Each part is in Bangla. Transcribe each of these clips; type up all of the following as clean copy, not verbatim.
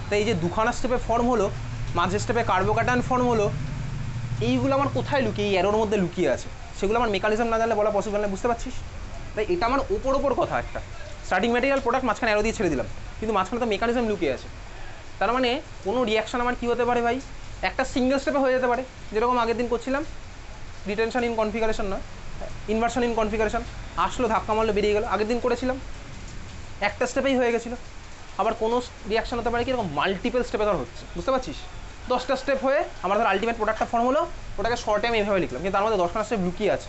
তাই এই যে দুখানা স্টেপে ফর্ম হলো, মাঝের স্টেপে কার্বোক্যাটায়ন ফর্ম হলো, এইগুলো আমার কোথায় লুকিয়ে, এই অ্যারোর মধ্যে লুকিয়ে আছে, সেগুলো আমার মেকানিজম না জানলে বলা পসিবল না, বুঝতে পারছিস? তাই এটা আমার ওপর কথা একটা স্টার্টিং ম্যাটেরিয়াল প্রোডাক্ট, মাঝখানে অ্যারো দিয়ে ছেড়ে দিলাম, কিন্তু মাঝখানে তো মেকানিজম লুকিয়ে আছে। তার মানে কোনো রিয়াকশান আমার কী হতে পারে ভাই, একটা সিঙ্গেল স্টেপে হয়ে যেতে পারে, যেরকম আগের দিন করছিলাম রিটেনশন ইন কনফিগারেশন, নয় ইনভার্সন ইন কনফিগারেশন, আসলো ধাক্কা মারলো বেরিয়ে গেল, আগের দিন করেছিলাম একটা স্টেপেই হয়ে গেছিলো। আবার কোনো রিয়াকশান হতে পারে কি এরকম মাল্টিপল স্টেপে ধর হচ্ছে, বুঝতে পারছিস? 10টা স্টেপ হয়ে আমার ধর আলটিমেট প্রোডাক্টটা ফর্ম হলো, ওটাকে শর্ট টাইম এইভাবে লিখলাম, কিন্তু তার মধ্যে 10খানা স্টেপ লুকিয়ে আছে,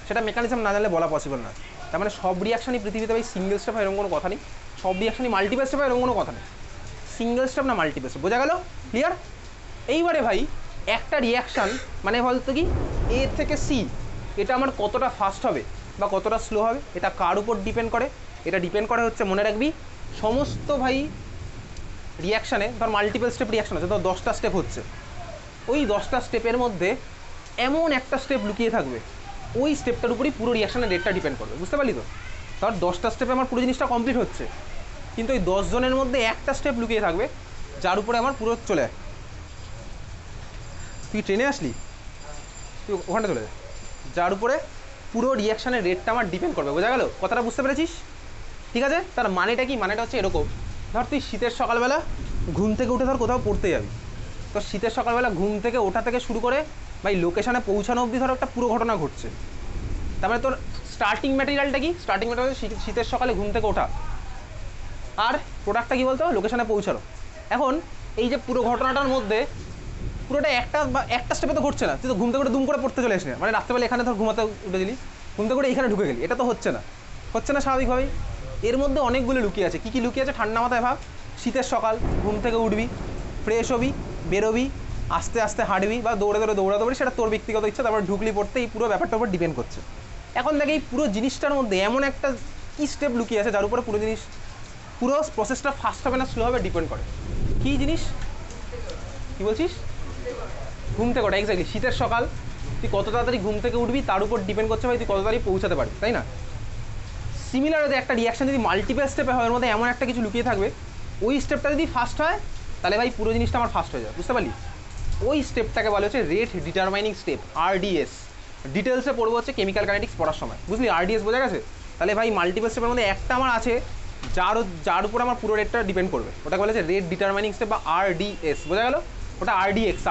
সেটা মেকানিজম না জানলে বলা পসিবল না। তার মানে সব রিয়াকশানই পৃথিবীতে ভাই সিঙ্গেল স্টেপ হয় এরকম কোনো কথা নেই, সব রিয়াকশানই মাল্টিপল স্টেপ হয় এরকম কোনো কথা নেই, সিঙ্গেল স্টেপ না মাল্টিপল স্টেপ, বোঝা গেল? ক্লিয়ার? এইবারে ভাই একটা রিয়াকশান মানে বলতো কি এ থেকে সি, এটা আমার কতটা ফাস্ট হবে বা কতটা স্লো হবে, এটা কার উপর ডিপেন্ড করে? এটা ডিপেন্ড করে হচ্ছে, মনে রাখবি, সমস্ত ভাই রিয়াকশানে ধর মাল্টিপল স্টেপ রিয়াকশান আছে, ধর 10টা স্টেপ হচ্ছে, ওই 10টা স্টেপের মধ্যে এমন একটা স্টেপ লুকিয়ে থাকবে, ওই স্টেপটার উপরই পুরো রিয়াকশানের রেটটা ডিপেন্ড করবে, বুঝতে পারলি তো? ধর 10টা স্টেপে আমার পুরো জিনিসটা কমপ্লিট হচ্ছে, কিন্তু ওই 10 জনের মধ্যে একটা স্টেপ লুকিয়ে থাকবে যার উপরে আমার পুরো চলে যায়। তুই ট্রেনে আসলি, তুই ওখানটা চলে যায়, যার উপরে পুরো রিয়াকশানের রেটটা আমার ডিপেন্ড করবে, বোঝা গেল? কথাটা বুঝতে পেরেছিস? ঠিক আছে, তার মানেটা কি? মানেটা হচ্ছে এরকম, ধর তুই শীতের সকালবেলা ঘুম থেকে উঠে ধর কোথাও পড়তে যাবি, তো শীতের সকালবেলা ঘুম থেকে ওঠা থেকে শুরু করে ভাই লোকেশানে পৌঁছানো অবধি ধর একটা পুরো ঘটনা ঘটছে। তার মানে তোর স্টার্টিং ম্যাটেরিয়ালটা কি? স্টার্টিং ম্যাটেরিয়াল শীতের সকালে ঘুম থেকে ওঠা, আর প্রোডাক্টটা কী বলতো? লোকেশানে পৌঁছানো। এখন এই যে পুরো ঘটনাটার মধ্যে পুরোটা একটা স্টেপে তো ঘটছে না, তুই তো ঘুম থেকে দুম করে পড়তে চলে আসি না, মানে রাত্রেবেলা এখানে ধর ঘুমাতে উঠে গেলি, ঘুম থেকে এখানে ঢুকে গেলি, এটা তো হচ্ছে না স্বাভাবিকভাবেই। এর মধ্যে অনেকগুলো লুকিয়ে আছে। কী কী লুকিয়ে আছে ঠান্ডা মাথায় ভাব। শীতের সকাল, ঘুম থেকে উঠবি, ফ্রেশ হবি, বেরোবি, আস্তে আস্তে হাঁটবি বা দৌড়াতে পারি, সেটা তোর ব্যক্তিগত ইচ্ছা, তারপর ঢুকলি পড়তে, এই পুরো ব্যাপারটার উপর ডিপেন্ড করছে। এখন দেখ এই পুরো জিনিসটার মধ্যে এমন একটা কী স্টেপ লুকিয়ে আছে যার উপরে পুরো প্রসেসটা ফাস্ট হবে না স্লো হবে ডিপেন্ড করে। কী জিনিস কী বলছিস? ঘুম থেকে ওটা, এক্স্যাক্টলি শীতের সকাল, তুই কত তাড়াতাড়ি ঘুম থেকে উঠবি তার উপর ডিপেন্ড করছে ভাই তুই কত তাড়াতাড়ি পৌঁছাতে পারবি, তাই না? সিমিলার যদি একটা রিয়াকশন যদি মাল্টিপল স্টেপে হয়, ওর মধ্যে এমন একটা কিছু লুকিয়ে থাকবে, ওই স্টেপটা যদি ফাস্ট হয় তাহলে ভাই পুরো জিনিসটা আমার ফাস্ট হয়ে যাবে, বুঝতে পারলি? ওই স্টেপটাকে বলা হচ্ছে রেট ডিটারমাইনিং স্টেপ, আরডিএস। ডিটেলসে পড়বো হচ্ছে কেমিক্যাল কাইনেটিক্স পড়ার সময়, বুঝলি? আরডিএস বোঝা গেছে? তাহলে ভাই মাল্টিপল স্টেপের মধ্যে একটা আমার আছে যার উপর আমার পুরো রেটটা ডিপেন্ড করবে, ওটাকে বলা হচ্ছে রেট ডিটারমাইনিং স্টেপ বা আরডিএস, বোঝা গেল? ওটা আরডিএক্স,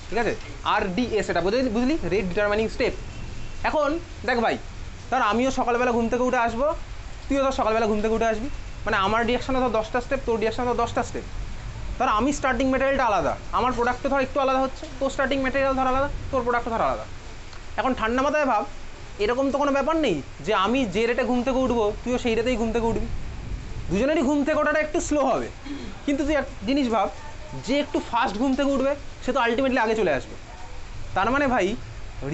ঠিক আছে? আরডিএস এটা বুঝলি, রেট ডিটারমাইনিং স্টেপ। এখন দেখ ভাই, ধর আমিও সকালবেলা ঘুম থেকে উঠে আসবো, তুইও ধর সকালবেলা ঘুম থেকে উঠে আসবি, মানে আমার রিয়াকশানে ধর 10টা স্টেপ, তোর রিয়াকশানে ধর 10টা স্টেপ। ধর আমি স্টার্টিং ম্যাটেরিয়ালটা আলাদা, আমার প্রোডাক্টটা ধর একটু আলাদা হচ্ছে, তোর স্টার্টিং ম্যাটেরিয়াল ধর আলাদা, তোর প্রোডাক্টটা ধর আলাদা। এখন ঠান্ডা মাথায় ভাব, এরকম তো কোনো ব্যাপার নেই যে আমি যে রেটে ঘুম থেকে উঠবো তুইও সেই রেটেই ঘুম থেকে উঠবি, দুজনেরই ঘুম থেকে ওঠাটা একটু স্লো হবে। কিন্তু তুই এক জিনিস ভাব, যে একটু ফাস্ট ঘুম থেকে উঠবে সে তো আলটিমেটলি আগে চলে আসবে। তার মানে ভাই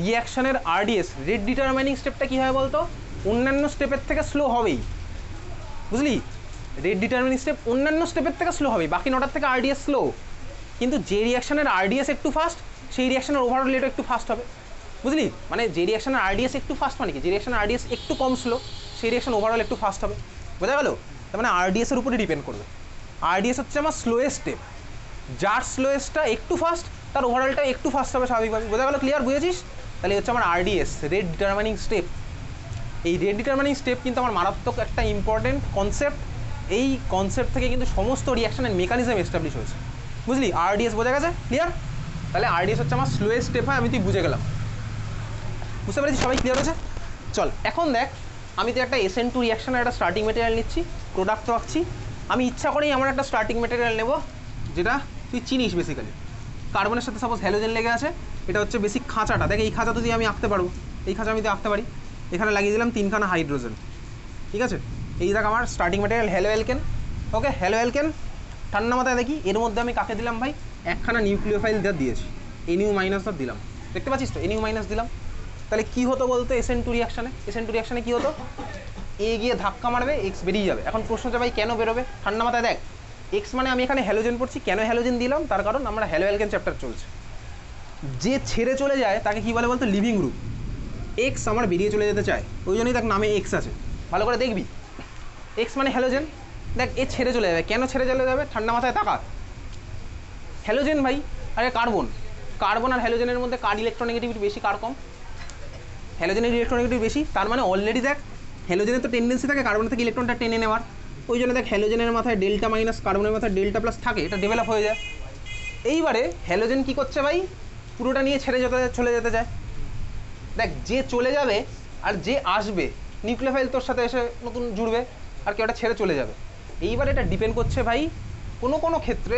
রিয়াকশানের আরডিএস, রেট ডিটারমাইনিং স্টেপটা কী হয় বলতো? অন্যান্য স্টেপের থেকে স্লো হবেই, বুঝলি? রেট ডিটারমাইনিং স্টেপ অন্যান্য স্টেপের থেকে স্লো হবে, বাকি 9টার থেকে আরডিএস স্লো। কিন্তু যে রিয়াকশানের আরডিএস একটু ফাস্ট, সেই রিয়াকশানের ওভারঅল রেটও একটু ফাস্ট হবে, বুঝলি? মানে যে রিয়াকশানের আরডিএস একটু ফাস্ট মানে কি, যে রিয়াকশানের আরডিএস একটু কম স্লো, সেই রিয়াকশান ওভারঅল একটু ফাস্ট হবে, বোঝা গেল? তার মানে আরডিএসের উপরে ডিপেন্ড করবে। আরডিএস হচ্ছে আমার স্লোয়েস্ট স্টেপ, যার স্লোয়েস্টটা একটু ফাস্ট তার ওভারঅলটা একটু ফাস্ট হবে স্বাভাবিকভাবে, বোঝা গেল? ক্লিয়ার? বুঝেছিস? তাহলে হচ্ছে আমার আরডিএস, রেট ডিটারমাইনিং স্টেপ। এই রেট ডিটারমাইনিং স্টেপ কিন্তু আমার মারাত্মক একটা ইম্পর্টেন্ট কনসেপ্ট। এই কনসেপ্ট থেকে কিন্তু সমস্ত রিয়াকশনের মেকানিজম এস্টাবলিশ হয়েছে, বুঝলি? আরডিএস বোঝা গেছে? ক্লিয়ার? তাহলে আরডিএস হচ্ছে আমার স্লোয়েস্ট স্টেপ হয়, আমি তুই বুঝে গেলাম, বুঝতে পেরেছি? সবাই ক্লিয়ার হয়েছে? চল এখন দেখ, আমি তো একটা SN2 রিয়াকশনের একটা স্টার্টিং ম্যাটেরিয়াল নিচ্ছি, প্রোডাক্ট রাখছি, আমি ইচ্ছা করেই আমার একটা স্টার্টিং ম্যাটেরিয়াল নেব যেটা তুই চিনিস বেসিক্যালি। কার্বনের সাথে সাপোজ হ্যালোজেন লেগে আছে, এটা হচ্ছে বেসিক খাঁচাটা। দেখ এই খাঁচা যদি আমি আঁকতে পারবো, এই খাঁচা আমি তো আঁকতে পারি, এখানে লাগিয়ে দিলাম 3খানা হাইড্রোজেন, ঠিক আছে? এই দেখ আমার স্টার্টিং ম্যাটেরিয়াল হ্যালো অ্যালকেন। ওকে, হ্যালো অ্যালকেন। ঠান্ডা মাথায় দেখি এর মধ্যে আমি কাকে দিলাম ভাই, একখানা নিউক্লিওফাইল দিয়েছি, NU মাইনাস দিলাম, দেখতে পাচ্ছিস তো? NU মাইনাস দিলাম। তাহলে কী হতো বলতো SN2 রিয়াকশানে কী হতো? এ গিয়ে ধাক্কা মারবে, X বেরিয়ে যাবে। এখন প্রশ্ন হচ্ছে ভাই কেন বেরোবে? ঠান্ডা মাথায় দেখ, X মানে আমি এখানে হ্যালোজেন পড়ছি, কেন হ্যালোজেন দিলাম? তার কারণ আমরা হ্যালো অ্যালকেন চ্যাপ্টার চলছে, যে ছেড়ে চলে যায় তাকে কী বলে বলতো? Living group. X আমার বেরিয়ে চলে যেতে চায়, ওই জন্যই দেখ নামে X আছে, ভালো করে দেখবি। X মানে হ্যালোজেন, দেখ এ ছেড়ে চলে যাবে, কেন ছেড়ে চলে যাবে? ঠান্ডা মাথায় তাকা, হ্যালোজেন ভাই, আরে কার্বন, কার্বন আর হ্যালোজেনের মধ্যে কার ইলেকট্রোনেগেটিভিটি বেশি, কার কম? হ্যালোজেনের ইলেকট্রোনেগেটিভিটি বেশি, তার মানে অলরেডি দেখ হ্যালোজেনের তো টেন্ডেন্সি থাকে কার্বন থেকে ইলেকট্রনটা টেনে নেওয়ার, ওই জন্য দেখ হ্যালোজেনের মাথায় ডেল্টা মাইনাস, কার্বনের মাথায় ডেল্টা প্লাস থাকে, এটা ডেভেলপ হয়ে যায়। এইবারে হ্যালোজেন কি করছে ভাই, পুরোটা নিয়ে ছেড়ে চলে যেতে চায়। দেখ যে চলে যাবে আর যে আসবে, নিউক্লিওফাইল তোর সাথে এসে নতুন জুড়বে, আর কেউ ওটা ছেড়ে চলে যাবে। এইবার এটা ডিপেন্ড করছে ভাই, কোনো কোনো ক্ষেত্রে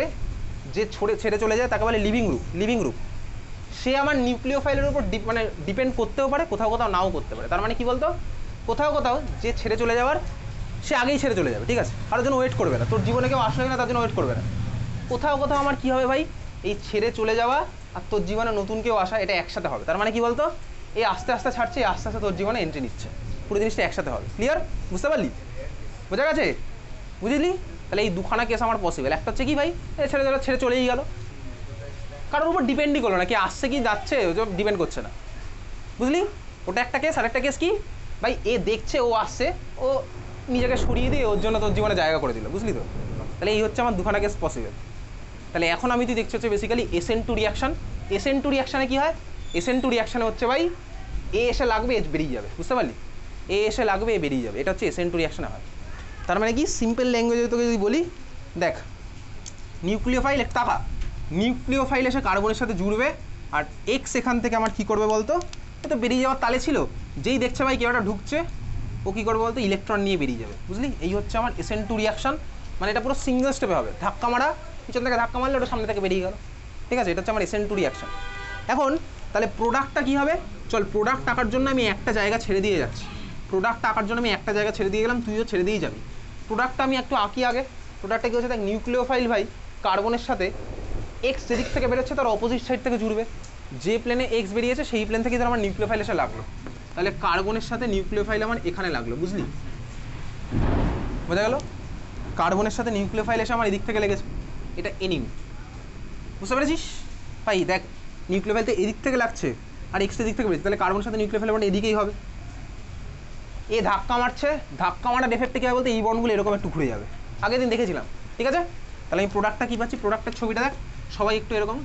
যে ছেড়ে চলে যায় তাকে বলে লিভিং গ্রুপ, সে আমার নিউক্লিওফাইলের উপর মানে ডিপেন্ড করতেও পারে, কোথাও কোথাও নাও করতে পারে। তার মানে কি বলতো, কোথাও কোথাও যে ছেড়ে চলে যাওয়ার সে আগেই ছেড়ে চলে যাবে, ঠিক আছে, কারোর জন্য ওয়েট করবে না, তোর জীবনে কেউ আসলে না তার জন্য ওয়েট করবে না। কোথাও কোথাও আমার কী হবে ভাই, এই ছেড়ে চলে যাওয়া আর তোর জীবনে নতুন কেউ আসা, এটা একসাথে হবে। তার মানে কি বলতো, এই আস্তে আস্তে ছাড়ছে, আস্তে আস্তে তোর জীবনে এন্ট্রি নিচ্ছে, পুরো জিনিসটা একসাথে হবে। ক্লিয়ার? বুঝতে পারলি? বোঝা গেছে? বুঝলি? তাহলে এই দুখানা কেস আমার পসিবল। একটা হচ্ছে কি ভাই, ছেড়ে চলেই গেল, কারোর উপর ডিপেন্ডই করলো না, কি আসছে কি যাচ্ছে ডিপেন্ড করছে না, বুঝলি? ওটা একটা কেস। আর একটা কেস কি ভাই, এ দেখছে ও আসছে, ও নিজেকে সরিয়ে দিয়ে ওর জন্য তোর জীবনে জায়গা করে দিল, বুঝলি তো? তাহলে এই হচ্ছে আমার দুখানা কেস পসিবল। তাহলে এখন আমি তুই দেখছি হচ্ছে বেসিক্যালি SN2 রিয়াকশান। SN2 রিয়াকশানে কী হয়, SN2 রিয়াকশানে হচ্ছে ভাই এ এসে লাগবে, এ বেরিয়ে যাবে, বুঝতে পারলি? এ এসে লাগবে, এ বেরিয়ে যাবে, এটা হচ্ছে SN2 রিয়াকশানে হয়। তার মানে কি, সিম্পল ল্যাঙ্গুয়েজে তোকে যদি বলি, দেখ নিউক্লিওফাইল একটা টাকা, নিউক্লিওফাইল এসে কার্বনের সাথে জুড়বে, আর এক্স এখান থেকে আমার কী করবে বলতো, ও তো বেরিয়ে যাওয়ার তালে ছিল, যেই দেখছে ভাই কেউ একটা ঢুকছে, ও কী করবে বলতো, ইলেকট্রন নিয়ে বেরিয়ে যাবে, বুঝলি? এই হচ্ছে আমার SN2 রিয়াকশান। মানে এটা পুরো সিঙ্গেল স্টেপে হবে, ধাক্কা মারা, পিছন থেকে ধাক্কা মারলে ওটা সামনে থেকে বেরিয়ে গেল, ঠিক আছে? এটা হচ্ছে আমার SN2 রিয়াকশান। এখন তাহলে প্রোডাক্টটা কী হবে, চল প্রোডাক্ট আঁকার জন্য আমি একটা জায়গা ছেড়ে দিয়ে যাচ্ছি, প্রোডাক্ট আঁকার জন্য আমি একটা জায়গা ছেড়ে দিয়ে গেলাম, তুইও ছেড়ে দিয়ে যাবি। প্রোডাক্টটা আমি একটু আঁকি আগে। প্রোডাক্টটা কী হচ্ছে, দেখ নিউক্লিওফাইল ভাই কার্বনের সাথে এক্স যেদিক থেকে বেরোচ্ছে তার অপোজিট সাইড থেকে জুড়বে, যে প্লেনে এক্স বেরিয়েছে সেই প্লেন থেকে ধর আমার নিউক্লিওফাইল এসে লাগলো, তাহলে কার্বনের সাথে নিউক্লিওফাইল আমার এখানে লাগলো, বুঝলি? বোঝা গেল? কার্বনের সাথে নিউক্লিওফাইল এসে আমার এদিক থেকে লেগেছে, এটা এনিমি, বুঝতে পেরেছিস ভাই? দেখ নিউক্লিওফাইল তো এদিক থেকে লাগছে আর এক্স এদিক থেকে বেরোচ্ছে, তাহলে কার্বনের সাথে নিউক্লিওফাইল আমার এদিকেই হবে। এ ধাক্কা মারছে, ধাক্কা মারার এফেক্টে কী হবে বলতে, এই বন্ডগুলো এরকম একটু ঘুরে যাবে, আগের দিন দেখেছিলাম, ঠিক আছে? তাহলে আমি প্রোডাক্টটা কী পাচ্ছি, প্রোডাক্টের ছবিটা দেখ সবাই একটু এরকম,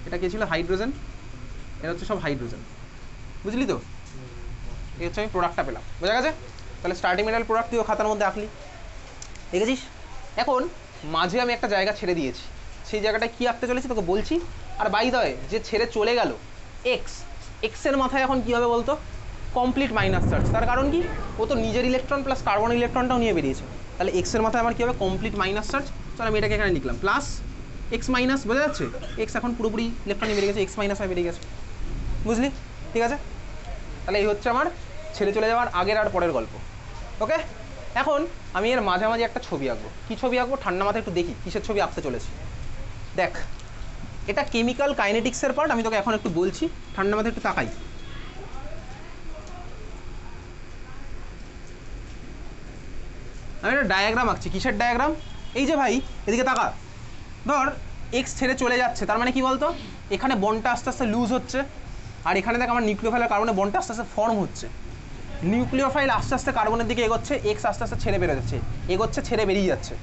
এটা কে ছিল, হাইড্রোজেন, এটা হচ্ছে সব হাইড্রোজেন, বুঝলি তো? এই হচ্ছে আমি প্রোডাক্টটা পেলাম, বোঝা গেছে? তাহলে স্টার্টিং মেটাল প্রোডাক্ট তুইও খাতার মধ্যে আঁকলি, দেখেছিস? এখন মাঝে আমি একটা জায়গা ছেড়ে দিয়েছি, সেই জায়গাটায় কী আঁকতে চলেছি তোকে বলছি। আর বাই দ্য ওয়ে, যে ছেড়ে চলে গেল এক্সের মাথায় এখন কী হবে বলতো, কমপ্লিট মাইনাস চার্জ। তার কারণ কি, ও তো নিজের ইলেকট্রন প্লাস কার্বন ইলেকট্রনটাও নিয়ে বেরিয়েছে, তাহলে এক্সের মাথায় আমার কী হবে, কমপ্লিট মাইনাস চার্জ। চল আমি এটাকে এখানে লিখলাম প্লাস এক্স মাইনাস, বোঝা যাচ্ছে? এক্স এখন পুরোপুরি ইলেকট্রন নিয়ে বেরিয়ে গেছে, এক্স মাইনাস হয়ে বেরিয়ে গেছে, বুঝলি? ঠিক আছে? তাহলে এই হচ্ছে আমার ছেড়ে চলে যাওয়ার আগের আর পরের গল্প। ওকে, এখন আমি এর মাঝামাঝি একটা ছবি আঁকবো। কী ছবি আঁকবো, ঠান্ডা মাথায় একটু দেখি কিসের ছবি আঁকতে চলেছি। দেখ এটা কেমিক্যাল কাইনেটিক্সের পার্ট, আমি তোকে এখন একটু বলছি, ঠান্ডা মাথায় একটু তাকাই। আমি একটা ডায়াগ্রাম আঁকছি। কিসের ডায়াগ্রাম? এই যে ভাই এদিকে তাকা, ধর এক্স ছেড়ে চলে যাচ্ছে, তার মানে কি বলতো, এখানে বন্ডটা আস্তে আস্তে লুজ হচ্ছে, আর এখানে দেখ আমার নিউক্লিওফাইলের কারণে বন্ডটা আস্তে আস্তে ফর্ম হচ্ছে। নিউক্লিওফাইল আস্তে আস্তে কার্বনের দিকে এগোচ্ছে, এক্স আস্তে আস্তে ছেড়ে বেরোচ্ছে, এগোচ্ছে ছেড়ে বেরিয়ে যাচ্ছে।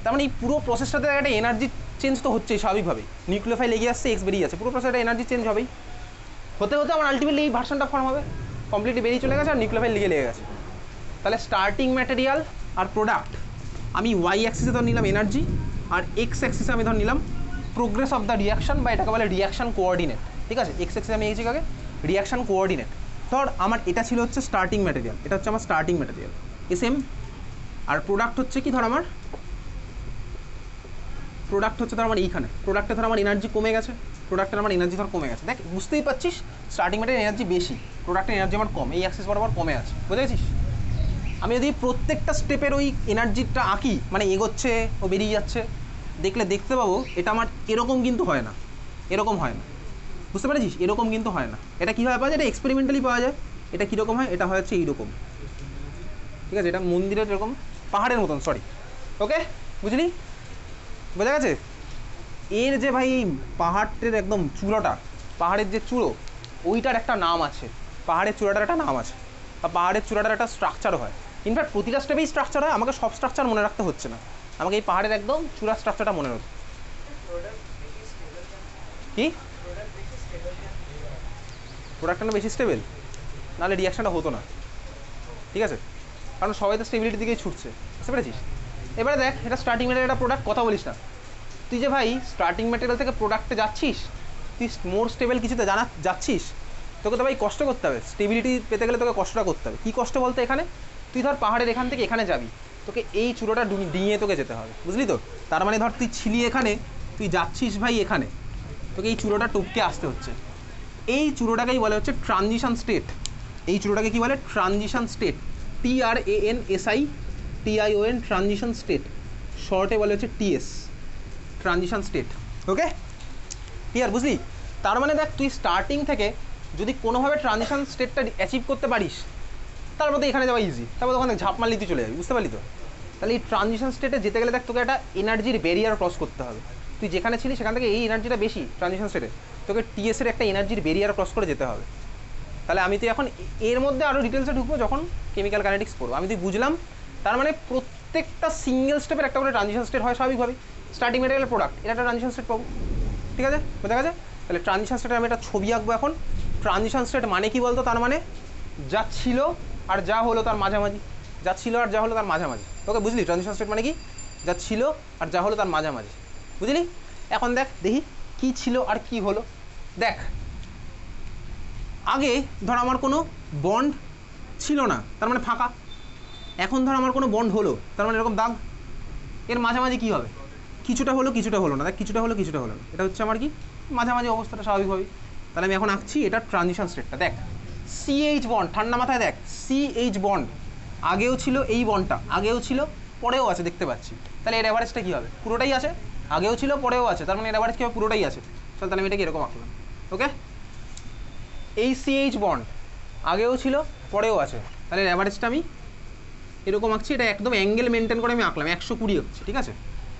তার মানে এই পুরো প্রসেসটাতে একটা এনার্জি চেঞ্জ তো হচ্ছেই স্বাভাবিকভাবেই, নিউক্লিওফাইল এগিয়ে আসছে, এক্স বেরিয়ে যাচ্ছে, পুরো প্রসেসটা এনার্জি চেঞ্জ হবেই, হতে হতে আমার আলটিমেটলি এই ভার্সনটা ফর্ম হবে, কমপ্লিটলি বেরিয়ে চলে গেছে আর নিউক্লিওফাইল লেগে গেছে। তাহলে স্টার্টিং ম্যাটেরিয়াল আর প্রোডাক্ট আমি ওয়াই অ্যাক্সিসে ধর নিলাম এনার্জি, আর এক্স অ্যাক্সিসে আমি ধর নিলাম প্রোগ্রেস অফ দ্য রিয়াকশন, বা এটাকে বলে রিয়াকশন কোঅর্ডিনেট, ঠিক আছে? এক্স অ্যাক্সিসে আমি এসেছি কাকে, রিয়াকশন কোঅর্ডিনেট। ধর আমার এটা ছিল হচ্ছে স্টার্টিং ম্যাটেরিয়াল, এটা হচ্ছে আমার স্টার্টিং ম্যাটেরিয়াল এসএম, আর প্রোডাক্ট হচ্ছে কি, ধর আমার প্রোডাক্ট হচ্ছে ধর আমার এইখানে, প্রোডাক্টে ধর আমার এনার্জি কমে গেছে, প্রোডাক্টের আমার এনার্জি ধর কমে গেছে। দেখ বুঝতেই পারছিস, স্টার্টিং ম্যাটেরিয়াল এনার্জি বেশি, প্রোডাক্টের এনার্জি আমার কম, এই অ্যাক্সিস বরাবর কমে আছে, বুঝে গেছিস? আমি যদি প্রত্যেকটা স্টেপের ওই এনার্জিটা আঁকি, মানে এগোচ্ছে ও বেরিয়ে যাচ্ছে, দেখলে দেখতে পাবো এটা আমার এরকম কিন্তু হয় না, এরকম হয় না, বুঝতে পেরেছিস? এরকম কিন্তু হয় না। এটা কীভাবে পাওয়া যায়, এটা এক্সপেরিমেন্টালি পাওয়া যায়। এটা কীরকম হয়, এটা হচ্ছে এইরকম, ঠিক আছে? এটা মন্দিরের এরকম পাহাড়ের মতন, সরি, ওকে বুঝলি? বোঝা গেছে? এর যে ভাই পাহাড়টির একদম চূড়োটা, পাহাড়ের যে চূড়ো, ওইটার একটা নাম আছে, পাহাড়ের চূড়াটার একটা নাম আছে, বা পাহাড়ের চূড়াটার একটা স্ট্রাকচার হয়, ইনফ্যাক্ট প্রতিটা স্টেপেই স্ট্রাকচার হয়, আমাকে সব স্ট্রাকচার মনে রাখতে হচ্ছে না, আমাকে এই পাহাড়ের একদম চূড়া স্ট্রাকচারটা মনে রাখবে। কি প্রোডাক্টটা বেশি স্টেবল, নাহলে রিয়াকশানটা হতো না, ঠিক আছে? কারণ সবাই তো স্টেবিলিটির দিকেই ছুটছে, বুঝতে পেরেছিস? এবারে দেখ, এটা স্টার্টিং ম্যাটেরিয়াল, একটা প্রোডাক্ট, কথা বলিস না তুই যে ভাই স্টার্টিং ম্যাটেরিয়াল থেকে প্রোডাক্টে যাচ্ছিস, তুই মোর স্টেবল কিছুতে যাচ্ছিস, তোকে তো ভাই কষ্ট করতে হবে, স্টেবিলিটি পেতে গেলে তোকে কষ্টটা করতে হবে। কী কষ্ট বলতে, এখানে তুই ধর পাহাড়ের এখান থেকে এখানে যাবি, তোকে এই চূড়োটা ডিঙিয়ে তোকে যেতে হবে, বুঝলি তো? তার মানে ধর তুই ছিলি এখানে, তুই যাচ্ছিস ভাই এখানে, তোকে এই চূড়োটা টপকে আসতে হচ্ছে। এই চূড়োটাকেই বলে হচ্ছে ট্রানজিশন স্টেট। এই চূড়োটাকে কী বলে? Transition state, TRANSITION, transition state, শর্টে বলে হচ্ছে TS, ট্রানজিশন স্টেট। ওকে, ক্লিয়ার, বুঝলি? তার মানে দেখ, তুই স্টার্টিং থেকে যদি কোনোভাবে ট্রানজিশন স্টেটটা অ্যাচিভ করতে পারিস, তারপর তো এখানে যাওয়া ইজি, তারপর ওখানে ঝাঁপ মারলি তুই চলে যাবি, বুঝতে পারলি তো? তাহলে এই ট্রানজিশন স্টেটে যেতে গেলে দেখ, তোকে একটা এনার্জির ব্যারিয়ার ক্রস করতে হবে। তুই যেখানে ছিলি সেখান থেকে এই এনার্জিটা বেশি ট্রানজিশন স্টেটে, তোকে TS এর একটা এনার্জির ব্যারিয়ার ক্রস করে যেতে হবে। তাহলে আমি তো এখন এর মধ্যে আরও ডিটেলসে ঢুকবো যখন কেমিক্যাল কাইনেটিক্স পড়বো। আমি তুই বুঝলাম, তার মানে প্রত্যেকটা সিঙ্গেল স্টেপের একটা করে ট্রানজিশন স্টেট হয় স্বাভাবিকভাবেই। স্টার্টিং ম্যাটেরিয়াল প্রোডাক্ট, এটা একটা ট্রানজিশন স্টেট পাবো, ঠিক আছে? বোঝা গেছে? তাহলে ট্রানজিশন স্টেটে আমি একটা ছবি আঁকবো এখন। ট্রানজিশন স্টেট মানে কি বলতো? তার মানে যা ছিল আর যা হলো তার মাঝামাঝি, যা ছিল আর যা হলো তার মাঝামাঝি। ওকে, বুঝলি? ট্রানজিশন স্টেট মানে কি? যা ছিল আর যা হলো তার মাঝামাঝি, বুঝলি? এখন দেখ দেখি কি ছিল আর কি হলো। দেখ, আগে ধর আমার কোনো বন্ড ছিল না, তার মানে ফাঁকা। এখন ধর আমার কোনো বন্ড হলো, তার মানে এরকম দাগ। এর মাঝামাঝি কী হবে? কিছুটা হলো কিছুটা হলো না, দেখ কিছুটা হলো কিছুটা হলো না, এটা হচ্ছে আমার কি মাঝামাঝি অবস্থাটা, স্বাভাবিকভাবেই। তাহলে আমি এখন আঁকছি এটা ট্রানজিশন স্টেটটা। দেখ, CH বন্ড, ঠান্ডা মাথায় দেখ, CH বন্ড আগেও ছিল, এই বন্ডটা আগেও ছিল, পরেও আছে, দেখতে পাচ্ছি। তাহলে এর অ্যাভারেজটা কী হবে? পুরোটাই আছে, আগেও ছিল পরেও আছে, তার মানে এর অ্যাভারেজ কী হবে? পুরোটাই আছে। চল, তাহলে আমি এটাকে এরকম আঁকলাম। ওকে, এই CH বন্ড আগেও ছিল পরেও আছে, তাহলে অ্যাভারেজটা আমি এরকম আঁকছি। এটা একদম অ্যাঙ্গেল মেনটেন করে আমি আঁকলাম, 120 হচ্ছে, ঠিক আছে?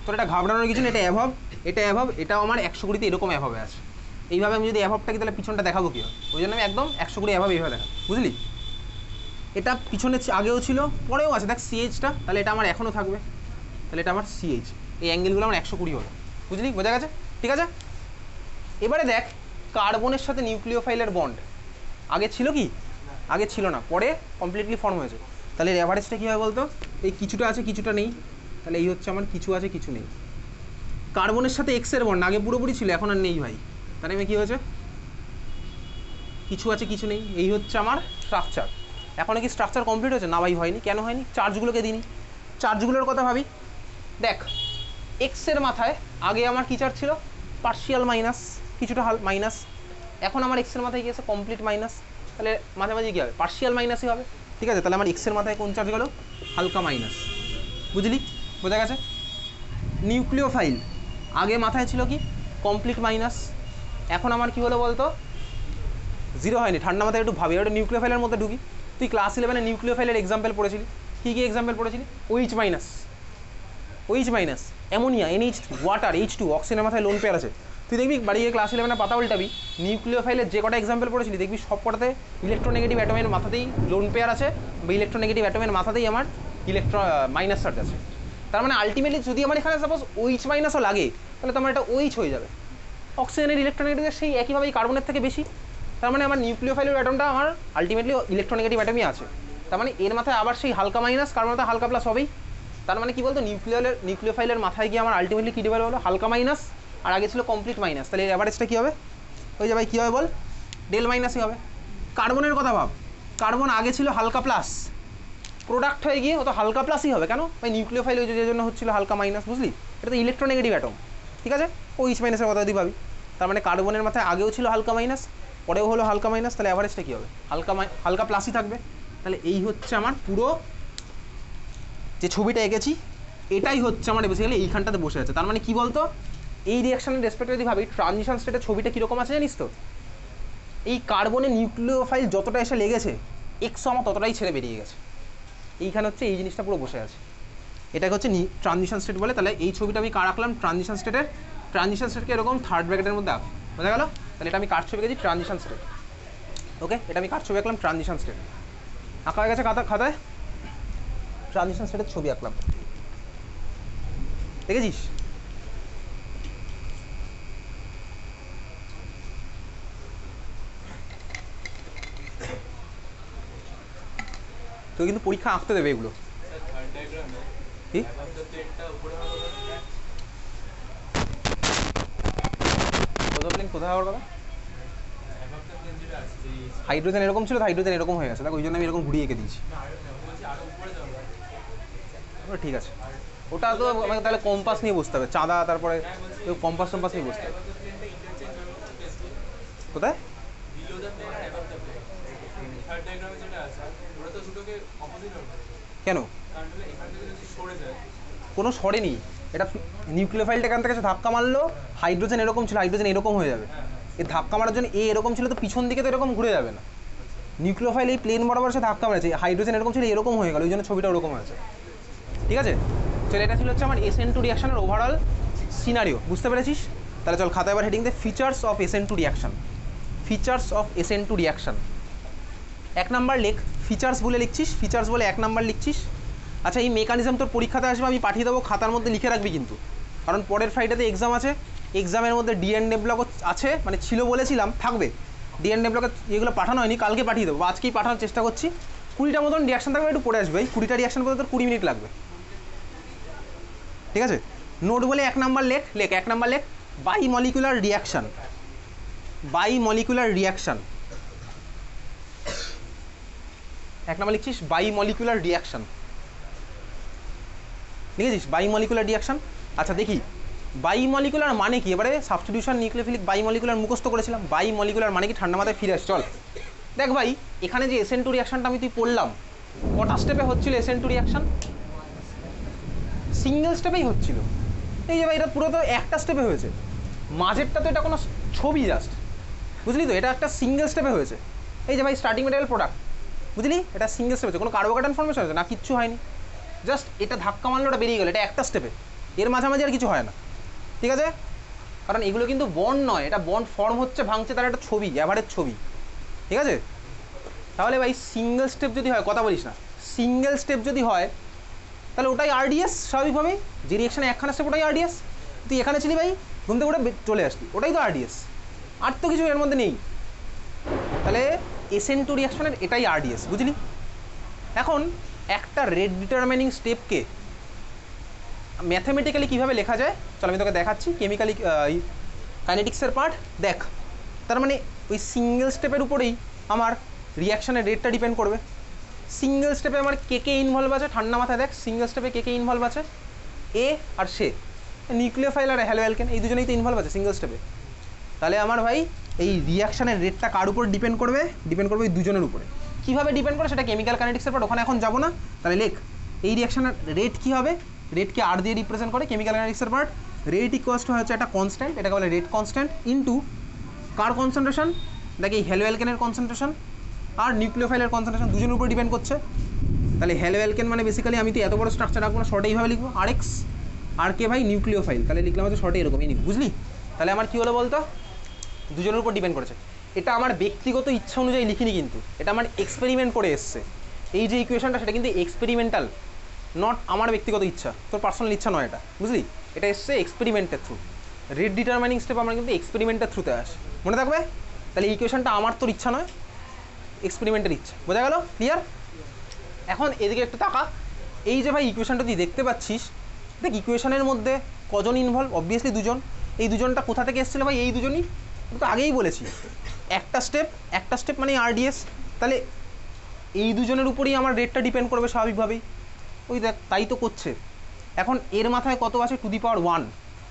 তোর এটা ঘাবড়ানোর কিছু নেই, এটা অ্যাভাব, এটা অ্যাভাব, এটাও আমার 120তে এরকম অ্যাভাবে আছে। এইভাবে আমি যদি অ্যাভাবটাকে তাহলে পিছনটা দেখাবো কী হয়? ওই জন্য আমি একদম 120 অ্যাভাব এইভাবে দেখা, বুঝলি? এটা পিছনে আগেও ছিল পরেও আছে, দেখ CHটা, তাহলে এটা আমার এখনও থাকবে, তাহলে এটা আমার CH। এই অ্যাঙ্গেলগুলো আমার 120 হলো, বুঝলি? বোঝা গেছে? ঠিক আছে, এবারে দেখ, কার্বনের সাথে নিউক্লিওফাইলের বন্ড আগে ছিল কি? আগে ছিল না, পরে কমপ্লিটলি ফর্ম হয়েছে। তাহলে এর অ্যাভারেজটা কী হয় বলতো? এই কিছুটা আছে কিছুটা নেই, তাহলে এই হচ্ছে আমার কিছু আছে কিছু নেই। কার্বনের সাথে এক্সের বন্ড আগে পুরোপুরি ছিল, এখন আর নেই ভাই, তাহলে আমি কী হয়েছে? কিছু আছে কিছু নেই, এই হচ্ছে আমার স্ট্রাকচার। এখন কি স্ট্রাকচার কমপ্লিট হয়েছে? না ভাই, হয়নি। কেন হয়নি? চার্জগুলোকে দিইনি। চার্জগুলোর কথা ভাবি, দেখ, এক্সের মাথায় আগে আমার কী চার্জ ছিল? পার্শিয়াল মাইনাস, কিছুটা মাইনাস। এখন আমার এক্সের মাথায় গিয়েছে কমপ্লিট মাইনাস, তাহলে মাঝামাঝি কী হবে? পার্শিয়াল মাইনাসই হবে, ঠিক আছে? তাহলে আমার এক্সের মাথায় কোন চার্জ গেল? হালকা মাইনাস, বুঝলি? বোঝা গেছে? নিউক্লিওফাইল আগে মাথায় ছিল কি? Complete minus. এখন আমার কী হলো বলতো? জিরো হয়নি। ঠান্ডা মাথায় একটু ভাবি, ওটা নিউক্লিওফাইলের মধ্যে ঢুকি। তুই ক্লাস 11-এ নিউক্লিওফাইলের এক্সাম্পল পড়েছিলি, কী কী এক্সাম্পল পড়েছিলি? OH minus, OH minus, ammonia, NH2, water, H2, অক্সিজেনের মাথায় লোন পেয়ার আছে। তুই দেখবি বাড়ি গিয়ে ক্লাস 11-এ পাতা উল্টাবি, নিউক্লিওফাইলের যে কটা এক্সাম্পল পড়েছিলি দেখবি সব কটাতে ইলেকট্রোনেগেটিভ অ্যাটমের মাথাতেই লোন পেয়ার আছে, বা ইলেকট্রোনেগেটিভ অ্যাটমের মাথাতেই আমার মাইনাস চার্জ আছে। তার মানে আলটিমেটলি যদি আমার এখানে সাপোজ OH মাইনাসও লাগে, তাহলে তো আমার এটা OH হয়ে যাবে। অক্সিজেনের ইলেকট্রোনেগেটিভ সেই একইভাবেই কার্বনের থেকে বেশি, তার মানে আমার নিউক্লিওফাইলের অ্যাটমটা আমার আলটিমেটলি ইলেকট্রোনেগেটিভ অ্যাটমই আছে। তার মানে এর মাথায় আবার সেই হালকা মাইনাস, কার্বন মাথায় হালকা প্লাস হবেই। তার মানে কি বলতো? নিউক্লিওফাইলের মাথায় গিয়ে আমার আলটিমেটলি কী ডেভেলপ হলো? হালকা মাইনাস, আর আগে ছিল কমপ্লিট মাইনাস। তাহলে এর অ্যাভারেজটা কী হবে? ওই যে ভাই কী হবে বল? ডেল মাইনাসই হবে। কার্বনের কথা ভাব, কার্বন আগে ছিল হালকা প্লাস, প্রোডাক্ট হয়ে গিয়ে ও তো হালকা প্লাসই হবে। কেন? ভাই নিউক্লিওফাইল ওই যে জন্য হচ্ছিল হালকা মাইনাস, বুঝলি? এটা তো ইলেকট্রোনেগেটিভ অ্যাটম, ঠিক আছে? OH মাইনাসের কথা যদি ভাবি, তার মানে কার্বনের মাথায় আগেও ছিল হালকা মাইনাস, পরেও হলো হালকা মাইনাস, তাহলে অ্যাভারেজটা কী হবে? হালকা প্লাসই থাকবে। তাহলে এই হচ্ছে আমার পুরো যে ছবিটা এঁকেছি, এটাই হচ্ছে আমার বেসিক্যালি এইখানটাতে বসে আছে। তার মানে কি বলতো? এই রিয়াকশনের রেসপেক্টে যদি ভাবি, ট্রানজিশন স্টেটের ছবিটা কীরকম আছে জানিস তো? এই কার্বনের নিউক্লিওফাইল যতটা এসে লেগেছে, এক্সও আমার ততটাই ছেড়ে বেরিয়ে গেছে। এইখানে হচ্ছে এই জিনিসটা পুরো বসে আছে, এটাকে হচ্ছে ট্রানজিশন স্টেট বলে। তাহলে এই ছবিটা আমি কার আঁকলাম? ট্রানজিশন স্টেটের। ট্রানজিশন স্টেটকে এরকম থার্ড ব্র্যাকেটের মধ্যে আঁক, বোঝা গেল? তাহলে এটা আমি কার ছবি গেছি? Transition state. ওকে, এটা আমি কার ছবি আঁকলাম? Transition state. আঁকা হয়ে গেছে খাতায়। ট্রানজিশন স্টেটের ছবি আঁকলাম, দেখেছিস? তো কিন্তু পরীক্ষা আঁকতে দেবে এগুলো। কি কোথায় হওয়ার কথা? হাইড্রোজেন এরকম ছিল, হাইড্রোজেন এরকম হয়ে গেছে, দেখো ওই জন্য আমি এরকম ঘুরিয়ে এঁকে দিয়েছি। ঠিক আছে, ওটা তো আমাকে তাহলে কম্পাস নিয়ে বসতে হবে, চাঁদা, তারপরে কম্পাস টম্পাস নিয়ে বসতে হবে। কোথায়? কেন? কোনো সরেনি, এটা নিউক্লিওফাইলটা এখান থেকে ধাক্কা মারলো, হাইড্রোজেন এরকম ছিল, হাইড্রোজেন এরকম হয়ে যাবে। এই ধাক্কা মারার জন্য এ এরকম ছিল, তো পিছন দিকে তো এরকম ঘুরে যাবে না। নিউক্লিওফাইল এই প্লেন বরাবর সে ধাক্কা মেরেছে, হাইড্রোজেন এরকম ছিল, এরকম হয়ে গেল, ওই জন্য ছবিটা ওরকম হয়েছে। ঠিক আছে, চল এটা ছিল হচ্ছে আমার SN2 রিয়াকশনের ওভারঅল সিনারিও, বুঝতে পেরেছিস? তাহলে চল খাতা এবার হেডিং দে features of SN2 reaction. Features of SN2 reaction 1 number লেখ, ফিচার্স বলে লিখছিস, ফিচার্স বলে 1 নাম্বার লিখছিস। আচ্ছা, এই মেকানিজম তোর পরীক্ষাতে আসবে, আমি পাঠিয়ে দেবো, খাতার মধ্যে লিখে রাখবি কিন্তু, কারণ পরের ফ্রাইডেতে এক্সাম আছে। এক্সামের মধ্যে ডিএনএ ব্লক আছে, মানে ছিল বলেছিলাম থাকবে, ডিএনএ ব্লকে এগুলো পাঠানো হয়নি, কালকে পাঠিয়ে দেবো, আজকেই পাঠানোর চেষ্টা করছি। 20টা মতন রিয়াকশন থাকবে, একটু পড়ে আসবে, এই 20টা রিয়াকশন করতে তোর 20 মিনিট লাগবে। ঠিক আছে, নোট বলে 1 নাম্বার লেখ, 1 নাম্বার লেখ bimolecular reaction. Bimolecular reaction 1 number লিখছিস, বাই মলিকুলার রিয়াকশন, লিখেছিস বাই মলিকুলার রিয়াকশন। আচ্ছা দেখি বাই মলিকুলার মানে কি, এবারে সাবস্টিটিউশন নিউক্লিওফিলিক বাই মলিকুলার মুখস্থ করেছিলাম, বাই মলিকুলার মানে কি ঠান্ডা মাথায় ফিরে আস। চল দেখ ভাই, এখানে যে SN2 রিয়াকশনটা আমি তুই পড়লাম, কটা স্টেপে হচ্ছিল SN2 রিয়াকশন? সিঙ্গেল স্টেপেই হচ্ছিল। এই যে ভাই, এটা পুরো তো একটা স্টেপে হয়েছে, মাঝেরটা তো এটা কোনো ছবি জাস্ট, বুঝলি তো? এটা একটা সিঙ্গেল স্টেপে হয়েছে। এই যে ভাই স্টার্টিং মেটেরিয়াল প্রোডাক্ট, বুঝলি? এটা সিঙ্গেল স্টেপ হয়েছে, কোনো কার্বোকার্বন ফর্মেশন হয়েছে না, কিচ্ছু হয়নি, জাস্ট এটা ধাক্কা মারলো, ওটা বেরিয়ে গেল, এটা একটা স্টেপে, এর মাঝামাঝি আর কিছু হয় না। ঠিক আছে, কারণ এগুলো কিন্তু বন্ড নয়, এটা বন্ড ফর্ম হচ্ছে, ভাঙছে, তার একটা ছবি, অ্যাভারেজ ছবি। ঠিক আছে, তাহলে ভাই সিঙ্গেল স্টেপ যদি হয়, কথা বলিস না, সিঙ্গেল স্টেপ যদি হয় তাহলে ওটাই RDS স্বাভাবিকভাবেই, যে রিয়াকশানে একখানা স্টেপ ওটাই RDS। তুই এখানে ছিলি ভাই, ঘুম থেকে ওটা চলে আসলি, ওটাই তো RDS, আর তো কিছু এর মধ্যে নেই। তাহলে SN2 রিয়াকশনের এটাই RDS, বুঝলি? এখন একটা রেট ডিটারমিনিং স্টেপকে ম্যাথামেটিক্যালি কীভাবে লেখা যায়, চল আমি তোকে দেখাচ্ছি। কেমিক্যালি কাইনেটিক্সের পার্ট দেখ, তার মানে ওই সিঙ্গেল স্টেপের উপরেই আমার রিয়াকশানের রেটটা ডিপেন্ড করবে। সিঙ্গেল স্টেপে আমার কে ইনভলভ আছে, ঠান্ডা মাথায় দেখ, সিঙ্গেল স্টেপে কে ইনভলভ আছে, এ আর সে, নিউক্লিওফাইল আর হ্যালো অ্যালকেন, এই দুজনেই তো ইনভলভ আছে সিঙ্গেল স্টেপে। তাহলে আমার ভাই এই রিয়াকশানের রেটটা কার উপর ডিপেন্ড করবে? ডিপেন্ড করবে এই দুজনের উপরে। কীভাবে ডিপেন্ড করে সেটা কেমিক্যাল কাইনেটিক্সের পার্ট, ওখানে এখন যাবো না। তাহলে লেখ, এই রিয়াকশানের রেট কী হবে? রেটকে আর দিয়ে রিপ্রেজেন্ট করে কেমিক্যাল কাইনেটিক্সের পার্ট। রেট ইকুয়ালস টু হচ্ছে একটা কনস্ট্যান্ট, এটাকে বলে রেট কনস্ট্যান্ট, ইন্টু কার কনসেন্ট্রেশন? দেখ এই হ্যালো অ্যালকেনের কনসেন্ট্রেশন আর নিউক্লিওফাইলের কনসেন্ট্রেশন দুজনের উপর ডিপেন্ড করছে। তাহলে হ্যালো অ্যালকেন মানে বেসিক্যালি আমি তো এত বড় স্ট্রাকচার রাখবো না, শর্টে এইভাবে লিখবো, RX, আর কে ভাই নিউক্লিওফাইল, তাহলে লিখলাম হয়তো শর্টে এরকমই নিব, বুঝলি? তাহলে আমার কী হলো বলতো, দুজনের উপর ডিপেন্ড করেছে। এটা আমার ব্যক্তিগত ইচ্ছা অনুযায়ী লিখিনি, কিন্তু এটা আমার এক্সপেরিমেন্ট করে এসছে। এই যে ইকুয়েশনটা সেটা কিন্তু এক্সপেরিমেন্টাল, নট আমার ব্যক্তিগত ইচ্ছা, তোর পার্সোনাল ইচ্ছা নয় এটা, বুঝলি? এটা এসছে এক্সপেরিমেন্টের থ্রু। রেট ডিটারমাইনিং স্টেপ আমরা কিন্তু এক্সপেরিমেন্টের থ্রুতে আসে, মনে থাকবে? তাহলে এই ইকুয়েশনটা আমার তোর ইচ্ছা নয়, এক্সপেরিমেন্টের ইচ্ছা, বোঝা গেল? ক্লিয়ার? এখন এদিকে একটু তাকা, এই যে ভাই ইকুয়েশনটা তুই দেখতে পাচ্ছিস, দেখ ইকুয়েশনের মধ্যে কজন ইনভলভ? অবভিয়াসলি দুজন। এই দুজনটা কোথা থেকে এসেছিলো ভাই? এই দুজনই তো আগেই বলেছি, একটা স্টেপ মানে RDS। তাহলে এই দুজনের উপরেই আমার রেটটা ডিপেন্ড করবে স্বাভাবিকভাবেই, ওই দেখ তাই তো করছে। এখন এর মাথায় কত আছে? To the power 1,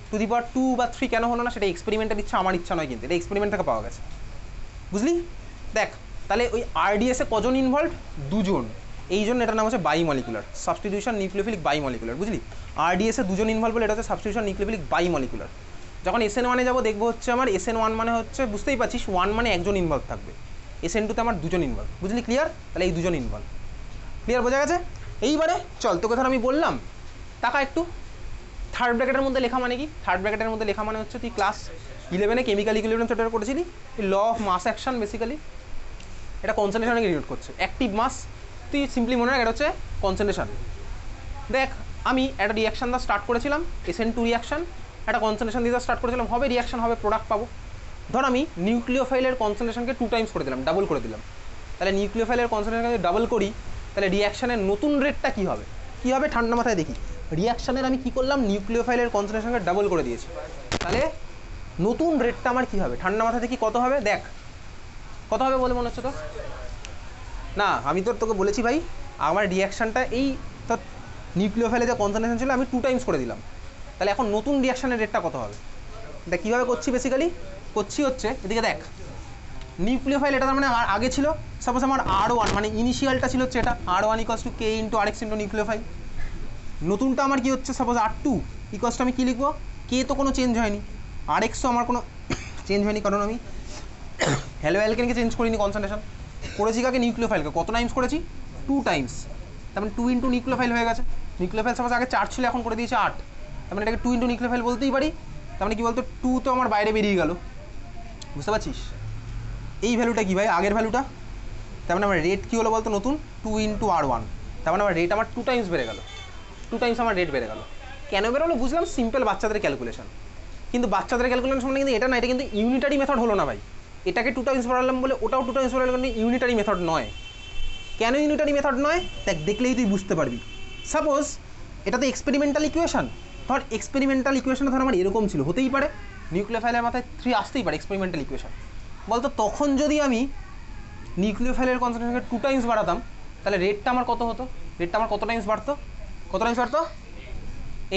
to the পাওয়ার 2 বা 3 কেন হলো না? সেটা এক্সপেরিমেন্টের ইচ্ছা, আমার ইচ্ছা নয়, কিন্তু এটা এক্সপেরিমেন্ট থেকে পাওয়া গেছে, বুঝলি? দেখ তাহলে ওই RDS-এ কজন ইনভলভ? দুজন, এই জন্য এটার নাম হচ্ছে bimolecular, substitution nucleophilic bimolecular, বুঝলি? RDS-এ দুজন ইনভলভ বলে এটা হচ্ছে সাবস্টিটিউশন নিউক্লিওফিলিক বাই মলিকুলার। যখন SN1-এ যাবো দেখবো হচ্ছে আমার SN1 মানে হচ্ছে, বুঝতেই পারছিস, 1 মানে একজন ইনভলভ থাকবে, SN2-তে আমার দুজন ইনভলভ, বুঝলি? ক্লিয়ার? তাহলে এই দুজন ইনভলভ, ক্লিয়ার, বোঝা গেছে? এইবারে চল তোকে ধর আমি বললাম, টাকা একটু থার্ড ব্র্যাকেটের মধ্যে লেখা মানে কি? থার্ড ব্র্যাকেটের মধ্যে লেখা মানে হচ্ছে তুই ক্লাস 11-এ কেমিক্যাল ইকুইলিব্রিয়াম চ্যাপ্টার করেছিলি, law of mass action, basically এটা কনসেন্ট্রেশনকে ডিনোট করছে। অ্যাক্টিভ মাস তুই সিম্পলি মনে রাখ, এটা হচ্ছে কনসেন্ট্রেশন, দেখ আমি একটা রিয়াকশান দা স্টার্ট করেছিলাম, SN2 রিয়াকশান, একটা কনসেন্ট্রেশন দিয়ে স্টার্ট করেছিলাম, হবে রিয়াকশান হবে, প্রোডাক্ট পাবো। ধর আমি নিউক্লিওফাইলের কনসেন্ট্রেশনকে 2 টাইমস করে দিলাম, ডাবল করে দিলাম। তাহলে নিউক্লিওফাইলের কনসেন্ট্রেশনকে যদি ডাবল করি তাহলে রিয়াকশানের নতুন রেটটা কী হবে? কী হবে ঠান্ডা মাথায় দেখি। রিয়াকশানের আমি কী করলাম, নিউক্লিওফাইলের কনসেন্ট্রেশনকে ডাবল করে দিয়েছি, তাহলে নতুন রেটটা আমার কী হবে ঠান্ডা মাথা দেখি, কত হবে দেখ, কত হবে বলে মনে হচ্ছে তো? না আমি তোকে বলেছি ভাই, আমার রিয়াকশানটা এই তোর নিউক্লিওফাইলে যে কনসেন্ট্রেশন ছিল আমি 2 টাইমস করে দিলাম, তাহলে এখন নতুন রিয়াকশানের রেটটা কত হবে? দেখ কীভাবে করছি, বেসিক্যালি করছি হচ্ছে এদিকে দেখ, নিউক্লিওফাইল এটা তার মানে আমার আগে ছিল, সাপোজ আমার R1 মানে ইনিশিয়ালটা ছিল হচ্ছে এটা R1 = K × Rx × নিউক্লিওফাইল। নতুনটা আমার কি হচ্ছে, সাপোজ R2 = আমি কী লিখবো, K তো কোনো চেঞ্জ হয়নি, Rx তো আমার কোনো চেঞ্জ হয়নি, কারণ আমি হ্যালো অ্যালকেনকে চেঞ্জ করিনি কনসেন্ট্রেশন, করেছি কাকে, নিউক্লিওফাইলকে। কত টাইমস করেছি? 2 টাইমস, তার মানে 2 × নিউক্লিওফাইল হয়ে গেছে। নিউক্লিওফাইল সাপোজ আগে 4 ছিল, এখন করে দিয়েছে 8, তার মানে এটাকে 2 × নিউক্লিওফাইল বলতেই পারি। তার মানে কী বলতো, 2 তো আমার বাইরে বেরিয়ে গেল, বুঝতে পারছিস? এই ভ্যালুটা কি ভাই, আগের ভ্যালুটা, তার মানে আমার রেট কী হলো বলতো, নতুন 2 × R1, তার মানে আমার রেট আমার 2 টাইমস বেড়ে গেল, 2 টাইমস আমার রেট বেড়ে গেল। কেন বেরোলো বুঝলাম, সিম্পল বাচ্চাদের ক্যালকুলেশন। কিন্তু বাচ্চাদের ক্যালকুলেশন মানে কিন্তু এটা না, এটা কিন্তু ইউনিটারি মেথড হলো না ভাই। এটাকে 2 টাইমস বাড়ালাম বলে ওটাও 2 টাইমস বাড়ালাম, কিন্তু ইউনিটারি মেথড নয়। কেন ইউনিটারি মেথড নয় দেখ, দেখলেই তুই বুঝতে পারবি। সাপোজ এটা তো এক্সপেরিমেন্টাল ইকুয়েশন, ধর এক্সপেরিমেন্টাল ইকুয়েশনে ধর আমার এরকম ছিল, হতেই পারে নিউক্লিওফাইলের মাথায় 3 আসতেই পারে এক্সপেরিমেন্টাল ইকুয়েশন। বলতো তখন যদি আমি নিউক্লিওফাইলের কনসেন্ট্রেশনকে 2 টাইমস বাড়াতাম তাহলে রেটটা আমার কত হতো, রেটটা আমার কত টাইমস বাড়তো,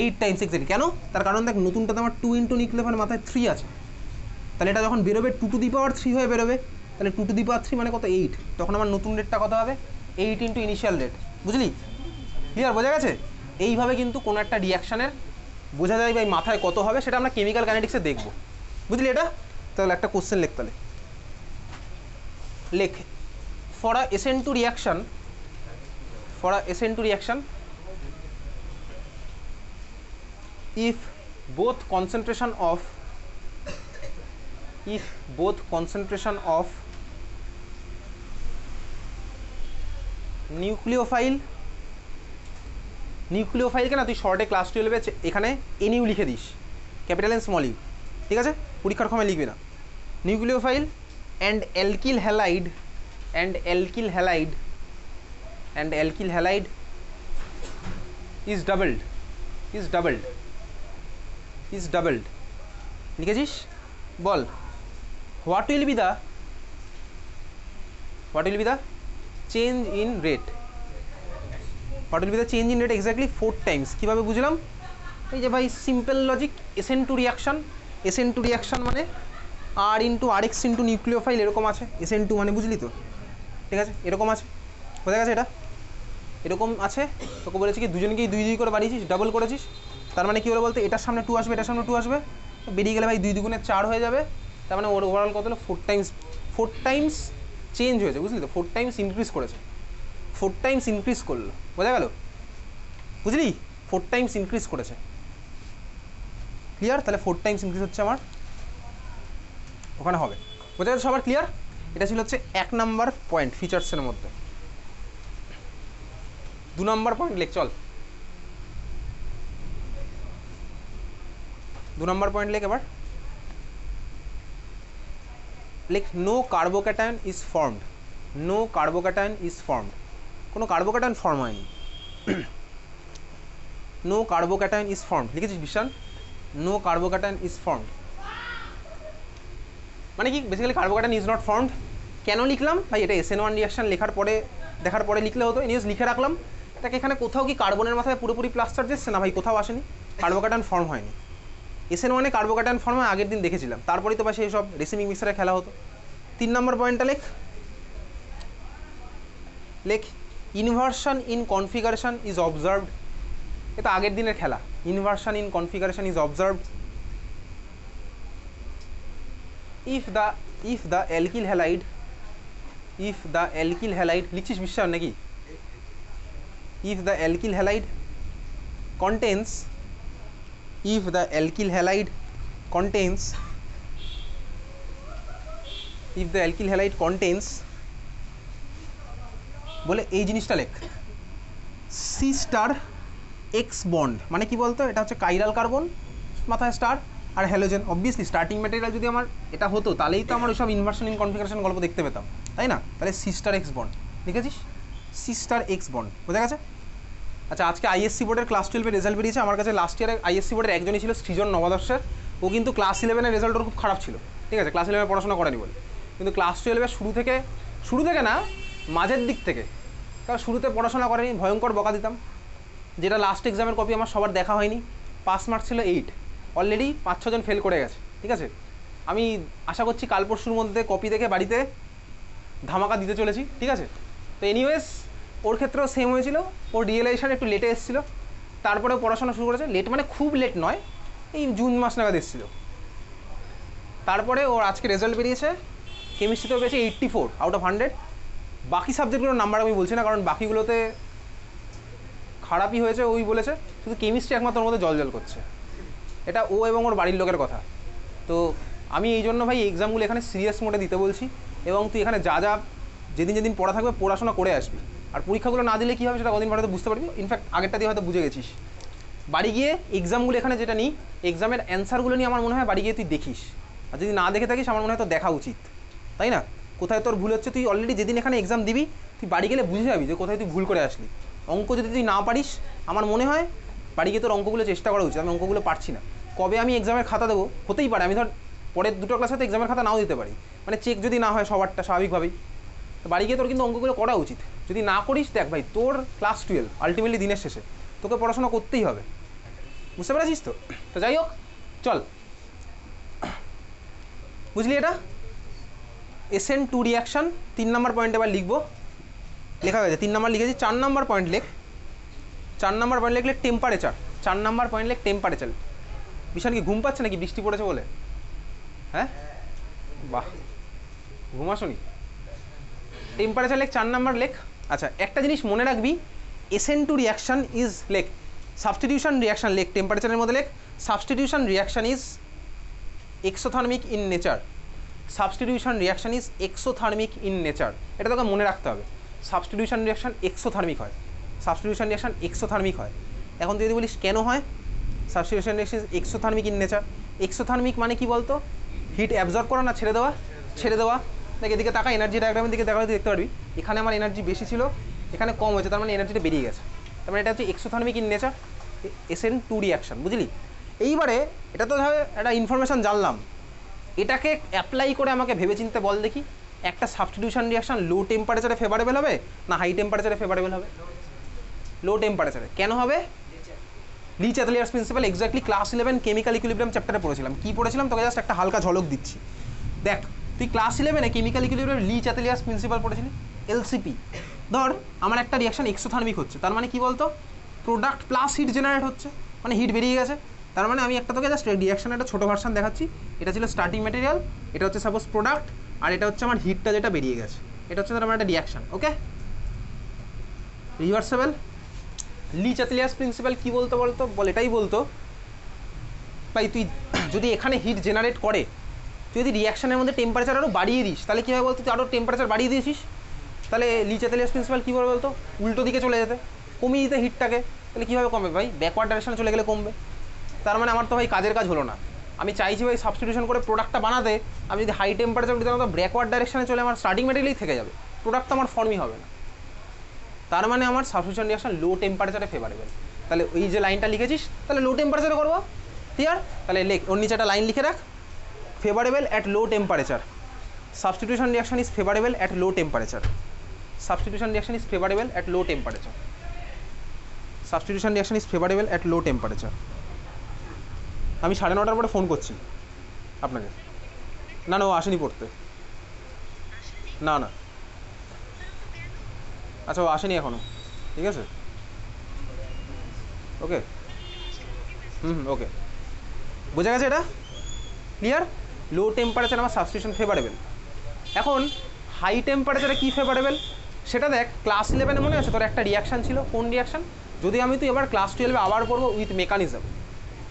8 টাইমস এক্সাক্টলি। কেন? তার কারণ দেখ, নতুনটাতে আমার 2 × নিউক্লিওফাইল মাথায় 3 আছে, তাহলে এটা যখন বেরোবে 2⁻³ হয়ে বেরোবে, তাহলে 2⁻³ মানে কত, 8, তখন আমার নতুন রেটটা কত হবে, 8 × ইনিশিয়াল রেট। বুঝলি? ক্লিয়ার, বোঝা গেছে? এইভাবে কিন্তু কোনো একটা রিয়াকশানের বোঝা যায় ভাই মাথায় কত হবে, সেটা আমরা কেমিক্যাল কাইনেটিক্সে দেখবো। বুঝলি এটা? তাহলে একটা কোশ্চেন লেখ, তাহলে লেখ, for a SN2 reaction, if both concentration of নিউক্লিওফাইলকে না তুই শর্টে ক্লাস 12-এ এখানে NU লিখে দিস, ক্যাপিটাল N স্মল ইউ, ঠিক আছে? পরীক্ষার সময় লিখবি না। Nucleophile and alkyl halide is doubled লিখেছিস? বল, what will be the change in rate, exactly 4 times. কীভাবে বুঝলাম? এই যে ভাই সিম্পল লজিক, SN2 রিয়াকশন মানে R × Rx × নিউক্লিওফাইল এরকম আছে, SN2 মানে, বুঝলি তো? ঠিক আছে, এরকম আছে, বোঝা গেছে? এটা এরকম আছে, তোকে বলেছি কি দুজনকেই 2 করে বাড়িয়েছিস, ডাবল করেছিস, তার মানে কী হলো বলতে, এটার সামনে 2 আসবে, এটার সামনে 2 আসবে, বেরিয়ে গেলে ভাই 2 × 2 = 4 হয়ে যাবে, তার মানে ওভারঅল কত হলো, 4 টাইমস চেঞ্জ হয়েছে, বুঝলি তো? 4 টাইমস ইনক্রিজ করেছে, 4 টাইমস ইনক্রিজ করলো, বোঝা গেল? বুঝলি? 4 টাইমস ইনক্রিজ করেছে, ক্লিয়ার? তাহলে 4 টাইমস ইনক্রিজ হচ্ছে আমার ওখানে হবে, বোঝা গেছে সবার? ক্লিয়ার? এটা ছিল হচ্ছে 1 নাম্বার পয়েন্ট ফিচার্সের মধ্যে। 2 নাম্বার পয়েন্ট লেখ, চল 2 নাম্বার পয়েন্ট লেখ। এবার লেখ, নো কার্বোক্যাটায়ন ইজ ফর্মড, কোনো কার্বোক্যাটায়ন ফর্ম হয়নি। নো কার্বোক্যাটায়ন ইজ ফর্মড লিখেছিস Biswan? No carbocation is formed মানে কি? Basically carbocation is not formed. কেন লিখলাম ভাই? এটা SN1 রিয়াকশন দেখার পরে লিখলে হতো, নিউজ লিখে রাখলাম। তাকে এখানে কোথাও কি কার্বনের মাথায় পুরোপুরি প্লাস চার্জ এসছে না ভাই? কোথাও আসেনি, কার্বোক্যাটায়ন ফর্ম হয়নি। SN1-এ কার্বোক্যাটায়ন ফর্ম হয় আগের দিন দেখেছিলাম, তারপরেই তো ভাই সেই সব রেসিমিক মিক্সারে খেলা হতো। 3 নম্বর পয়েন্টটা লেখ, inversion in configuration is observed. এটা আগের দিনের খেলা, inversion in configuration is observed if the alkyl halide লিখছিস বিশ্বাস নাকি? if the alkyl halide contains বলে এই জিনিসটা লেখ, C* এক্স বন্ড মানে কি বলতো, এটা হচ্ছে কাইরাল কার্বন, মাথায় স্টার, আর হ্যালোজেন। অবভিয়াসলি স্টার্টিং ম্যাটেরিয়াল যদি আমার এটা হতো তাহলেই তো আমার ওইসব ইনভার্সন ইন কনফিগারেশন গল্প দেখতে পেতাম, তাই না? তাহলে সি স্টার এক্স বন্ড লিখেছিস, সি স্টার এক্স বন্ড, বোঝা গেছে? আচ্ছা, আজকে আইএসসি বোর্ডের ক্লাস 12-এর রেজাল্ট বেরিয়েছে। আমার কাছে লাস্ট ইয়ারে আইএসসি বোর্ডের একজনই ছিল, সৃজন নবাদর্শের। ও কিন্তু ক্লাস 11-এর রেজাল্ট ওর খুব খারাপ ছিল, ঠিক আছে? ক্লাস 11 পড়াশোনা করেনি বলে, কিন্তু ক্লাস 12-এর শুরু থেকে না, মাঝের দিক থেকে, কারণ শুরুতে পড়াশোনা করেনি, ভয়ঙ্কর বকা দিতাম। যেটা লাস্ট এক্সামের কপি আমার সবার দেখা হয়নি, পাস মার্কস ছিল 8, অলরেডি 5-6 জন ফেল করে গেছে, ঠিক আছে? আমি আশা করছি কাল পরশুর মধ্যে কপি দেখে বাড়িতে ধামাকা দিতে চলেছি, ঠিক আছে? তো এনিওয়েজ ওর ক্ষেত্রেও সেম হয়েছিল, ওর রিয়েলাইজেশন একটু লেটে এসেছিলো, তারপরে পড়াশোনা শুরু করেছে। লেট মানে খুব লেট নয়, এই জুন মাস নাগাদ এসেছিলো। তারপরে ওর আজকে রেজাল্ট বেরিয়েছে, কেমিস্ট্রিতেও পেয়েছে 84 আউট অফ 100। বাকি সাবজেক্টগুলোর নাম্বার আমি বলছি না, কারণ বাকিগুলোতে খারাপই হয়েছে ওই বলেছে, শুধু কেমিস্ট্রি একমাত্র ওর মধ্যে জল করছে। এটা ও এবং ওর বাড়ির লোকের কথা। তো আমি এই জন্য ভাই এক্সামগুলো এখানে সিরিয়াস মোডে দিতে বলছি, এবং তুই এখানে যা যা যেদিন পড়া থাকবে পড়াশোনা করে আসবি। আর পরীক্ষাগুলো না দিলে কী হবে সেটা কদিন পরে তো বুঝতে পারবি, ইনফ্যাক্ট আগেরটা দিয়ে হয়তো বুঝে গেছিস। বাড়ি গিয়ে এক্সামগুলো এখানে যেটা নিই, এক্সামের অ্যান্সারগুলো নিয়ে আমার মনে হয় বাড়ি গিয়ে তুই দেখিস, আর যদি না দেখে থাকিস আমার মনে হয় তো দেখা উচিত, তাই না? কোথায় তোর ভুল হচ্ছে, তুই অলরেডি যেদিন এখানে এক্সাম দিবি তুই বাড়ি গেলে বুঝে যাবি যে কোথায় তুই ভুল করে আসলি। অঙ্ক যদি তুই না পারিস, আমার মনে হয় বাড়ি গিয়ে তোর অঙ্কগুলো চেষ্টা করা উচিত। আমি অঙ্কগুলো পারছি না, কবে আমি এক্সামের খাতা দেবো হতেই পারে, আমি ধর পরের 2টো ক্লাস হয়তো এক্সামের খাতা নাও দিতে পারি, মানে চেক যদি না হয় সবারটা স্বাভাবিকভাবেই। তো বাড়ি গিয়ে তোর কিন্তু অঙ্কগুলো করা উচিত। যদি না করিস, দেখ ভাই, তোর ক্লাস 12 আলটিমেটলি দিনের শেষে তোকে পড়াশোনা করতেই হবে, বুঝতে পেরেছিস তো? তো যাই হোক, চল, বুঝলি এটা SN2 রিয়াকশান 3 নম্বর পয়েন্ট এবার লিখবো, লেখা হয়েছে 3 নম্বর লিখেছি। 4 নম্বর পয়েন্ট লেখ, 4 নম্বর পয়েন্ট লিখলে টেম্পারেচার, 4 নম্বর পয়েন্ট লেখ টেম্পারেচার। বিশাল কি ঘুম পাচ্ছে নাকি বৃষ্টি পড়েছে বলে? হ্যাঁ, বাহ, ঘুমাসনি? টেম্পারেচার লেখ, 4 নম্বর লেখ। আচ্ছা, একটা জিনিস মনে রাখবি, SN2 রিয়াকশান ইজ লেখ সাবস্টিটিউশন রিয়াকশান, লেখ টেম্পারেচারের মধ্যে লেখ substitution reaction is exothermic in nature, substitution reaction is exothermic in nature. এটা তোকে মনে রাখতে হবে, সাবস্টিটিউশন রিয়াকশান এক্সোথার্মিক হয়, সাবস্টিটিউশন রিয়াকশান এক্সোথার্মিক হয়। এখন তুই যদি বলিস কেন হয়, substitution reaction is exothermic in nature. Exothermic মানে কি বলতো, হিট অ্যাবজর্ব করা না ছেড়ে দেওয়া, ছেড়ে দেওয়া। দেখ এদিকে তাকা, এনার্জি ডায়াগ্রামের দিকে দেখালে দেখতে পারবি, এখানে আমার এনার্জি বেশি ছিল, এখানে কম হয়েছে, তার মানে এনার্জিটা বেরিয়ে গেছে, তার মানে এটা হচ্ছে exothermic in nature, SN2 reaction, বুঝলি? এইবারে এটা তো ধর একটা ইনফরমেশান জানলাম, এটাকে অ্যাপ্লাই করে আমাকে ভেবেচিন্তে বল দেখি, একটা সাবস্টিটিউশন রিয়াকশান লো টেম্পারেচারে ফেভারেবল হবে না হাই টেম্পারেচারে ফেভারেবল হবে? লো টেম্পারেচারে। কেন হবে? Le Chatelier's principle, exactly class 11 chemical equilibrium চ্যাপ্টারে পড়েছিলাম। কী পড়েছিলাম তোকে জাস্ট একটা হালকা ঝলক দিচ্ছি। দেখ, তুই ক্লাস 11-এ কেমিক্যাল ইকুইলিব্রিয়াম লি চ্যাটেলিয়ার্স প্রিন্সিপাল পড়েছিলি, LCP। ধর আমার একটা রিয়াকশান এক্সোথার্মিক হচ্ছে, তার মানে কি বলতো, প্রোডাক্ট প্লাস হিট জেনারেট হচ্ছে, মানে হিট বেরিয়ে গেছে। তার মানে আমি একটা তোকে জাস্ট রিয়াকশানের একটা ছোটো ভার্সান দেখাচ্ছি। এটা ছিল স্টার্টিং ম্যাটেরিয়াল, এটা হচ্ছে সাপোজ প্রোডাক্ট, আর এটা হচ্ছে আমার হিটটা যেটা বেরিয়ে গেছে, এটা হচ্ছে আমার একটা রিয়াকশান। ওকে, রিভার্সেবল। লি চ্যাটেলিয়ার্স প্রিন্সিপাল কী বলতো বল, এটাই বলতো ভাই, তুই যদি এখানে হিট জেনারেট করে, তুই যদি রিয়াকশানের মধ্যে টেম্পারেচার আরও বাড়িয়ে দিস, তাহলে কী হয় বলতো, তুই আরও টেম্পারেচার বাড়িয়ে দিয়েছিস, তাহলে লি চ্যাটেলিয়ার্স প্রিন্সিপাল কী বলবে বলতো, উল্টো দিকে চলে যেতে, কমিয়ে দিতে হিটটাকে। তাহলে কীভাবে কমবে ভাই, ব্যাকওয়ার্ড ডাইরেকশনে চলে গেলে কমবে। তার মানে আমার তো ভাই কাজের কাজ হলো না। আমি চাইছি ভাই সাবস্টিটিউশন করে প্রোডাক্টটা বানাতে, আমি যদি হাই টেম্পারেচার দিতে তো ব্যাকওয়ার্ড ডাইরেকশনে চলে আমার স্টার্টিং ম্যাটেরিয়ালই থেকে যাবে, প্রোডাক্টটা আমার ফর্মই হবে না। তার মানে আমার সাবস্টিটিউশন রিয়াকশন লো টেম্পারেচারে ফেভারেবল। তাহলে ওই যে লাইনটা লিখেছিস, তাহলে লো টেম্পারেচারে করবো, ক্লিয়ার? তাহলে লেখ, ওর নিচে একটা লাইন লিখে রাখ, favourable at low temperature, substitution reaction is favourable at low temperature, substitution reaction is favourable at low temperature, substitution reaction is favourable at low temperature. আমি 9:30 পরে ফোন করছি আপনাকে। না না, ও আসেনি পড়তে, না না, আচ্ছা ও আসেনি এখনও, ঠিক আছে, ওকে, ওকে, বোঝা গেছে এটা, ক্লিয়ার? লো টেম্পারেচার আমার সাবস্টিটিউশন ফেভারেবল। এখন হাই টেম্পারেচারে কী ফেভারেবল সেটা দেখ। ক্লাস 11-এ মনে আছে তোর একটা রিয়াকশান ছিল, কোন রিয়াকশান? যদি আমি তুই এবার ক্লাস 12-এ আবার পড়বো উইথ মেকানিজম।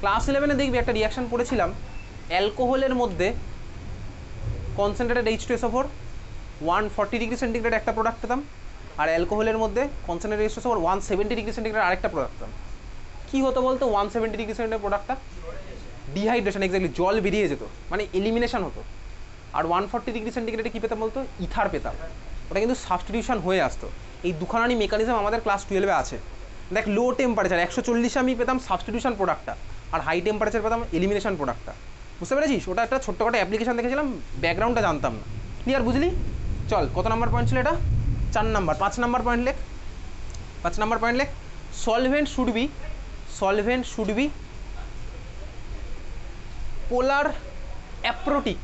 ক্লাস 11-এ দেখবি একটা রিয়াকশান পড়েছিলাম, অ্যালকোহলের মধ্যে কনসেন্ট্রেটেড H2SO4 140 ডিগ্রি সেন্টিগ্রেড একটা প্রোডাক্ট পেতাম, আর অ্যালকোহলের মধ্যে কনসেন্ট্রেটেড H2SO4 170 ডিগ্রি সেন্টিগ্রেড আরেকটা প্রোডাক্ট পেতাম। কি হতো বলতো 170 ডিগ্রি সেন্টিগ্রেডের প্রোডাক্টটা ডিহাইড্রেশন, এক্স্যাক্টলি জল বেরিয়ে যেত, মানে এলিমিনেশন হতো। আর 140 ডিগ্রি সেন্টিগ্রেডে কী পেতাম বলতো, ইথার পেতাম। ওটা কিন্তু সাবস্টিটিউশন হয়ে আসতো। এই দুখানারই মেকানিজম আমাদের ক্লাস 12-এ আছে। দেখ লো টেম্পারেচার 140-এ আমি পেতাম সাবস্টিটিউশন প্রোডাক্টটা, আর হাই টেম্পারেচার পেতাম এলিমিনেশন প্রোডাক্টটা। বুঝতে পেরেছিস? ওটা একটা ছোট্টখাটো অ্যাপ্লিকেশন দেখেছিলাম, ব্যাকগ্রাউন্ডটা জানতাম না। ক্লিয়ার? বুঝলি? চল, কত নাম্বার পয়েন্ট ছিল এটা? 4 নাম্বার। 5 নাম্বার পয়েন্ট লেখ। 5 নাম্বার পয়েন্ট লেখ, solvent should be polar aprotic.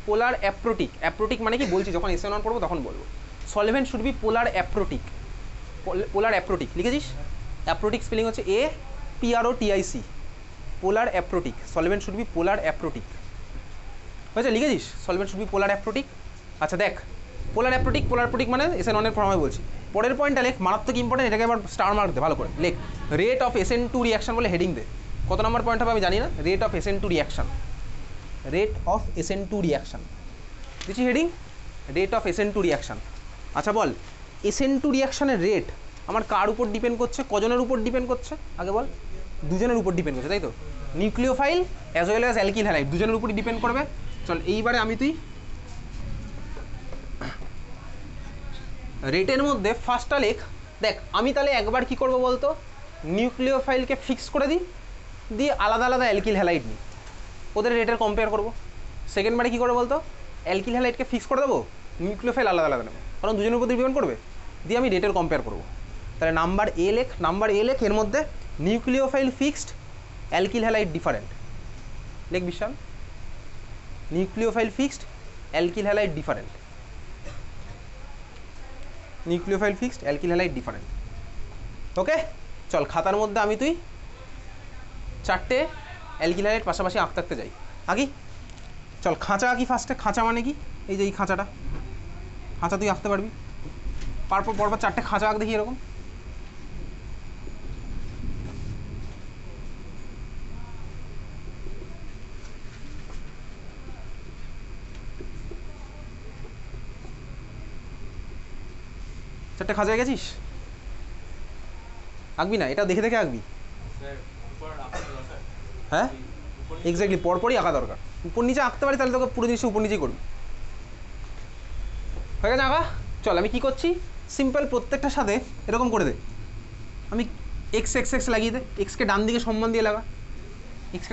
Polar aprotic, aprotic মানে কি বলছি, যখন SN1 পড়বো তখন বলবো। Solvent should be polar aprotic. Polar aprotic লিখেছিস? অ্যাপ্রোটিক স্পেলিং হচ্ছে APROTIC, polar aprotic. Solvent should be polar aprotic. হয়েছে? লিখেছিস solvent should be polar aprotic. আচ্ছা দেখ, পোলার অ্যাপ্রোটিক মানে SN1-এর ফর্মে বলছি। পরের পয়েন্টটা লেখ, মারাত্মক ইম্পর্টেন্ট, এটাকে আবার স্টার মার্ক দে ভালো করে। লেখ রেট অফ SN2 রিয়াকশন বলে হেডিং দে। কত নাম্বার পয়েন্ট হবে আমি জানি না। Rate of SN2 reaction, rate of SN2 reaction দিচ্ছি heading, rate of SN2 reaction. আচ্ছা বল, SN2 রিয়াকশনের রেট আমার কার উপর ডিপেন্ড করছে, কজনের উপর ডিপেন্ড করছে আগে বল? দুজনের উপর ডিপেন্ড করছে, তাই তো? Nucleophile as well as alkyl halide, দুজনের উপরই ডিপেন্ড করবে। চল এইবারে তুই রেটের মধ্যে ফার্স্টটা লেখ। দেখ আমি তাহলে একবার কি করব বলতো, নিউক্লিওফাইলকে ফিক্স করে দিই, দিয়ে আলাদা আলাদা অ্যালকিল হ্যালাইড নিই, ওদের রেটের কম্পেয়ার করবো। সেকেন্ডবারে কী করবো বলতো, অ্যালকিল হ্যালাইডকে ফিক্স করে দেবো, নিউক্লিওফাইল আলাদা আলাদা নেবো, কারণ দুজনের উপর ডিপেন্ড করবে, দিয়ে আমি রেটের কম্পেয়ার করবো। তাহলে নাম্বার এ লেখ, এর মধ্যে nucleophile fixed, alkyl halide different. লেখ Bishal, nucleophile fixed, alkyl halide different. Nucleophile fixed, alkyl halide different. Okay চল, খাতার মধ্যে তুই 4টে অ্যালকিল হ্যালাইড পাশাপাশি আঁকতে যাই। আঁকি চল, খাঁচা আঁকি ফার্স্টে। খাঁচা মানে কি? এই যে এই খাঁচাটা, খাঁচা তুই আঁকতে পারবি? পরপর 4টে খাঁচা আঁক দেখি এরকম। চারটে খাঁচায় গেছিস? আঁকবি না? এটা দেখে দেখে আঁকবি। হ্যাঁ এক্স্যাক্টলি, পরপরই আঁকা দরকার। উপর নিচে আঁকতে পারি তাহলে তোকে পুরো জিনিসটা উপর নিচেই করবি। হয়ে গেছে আঁকা? চল আমি কি করছি, সিম্পল প্রত্যেকটার সাথে এরকম করে দে। আমি এক্স লাগিয়ে দে, এক্সকে ডান দিকে সম্মান দিয়ে লাগা, এক্সকে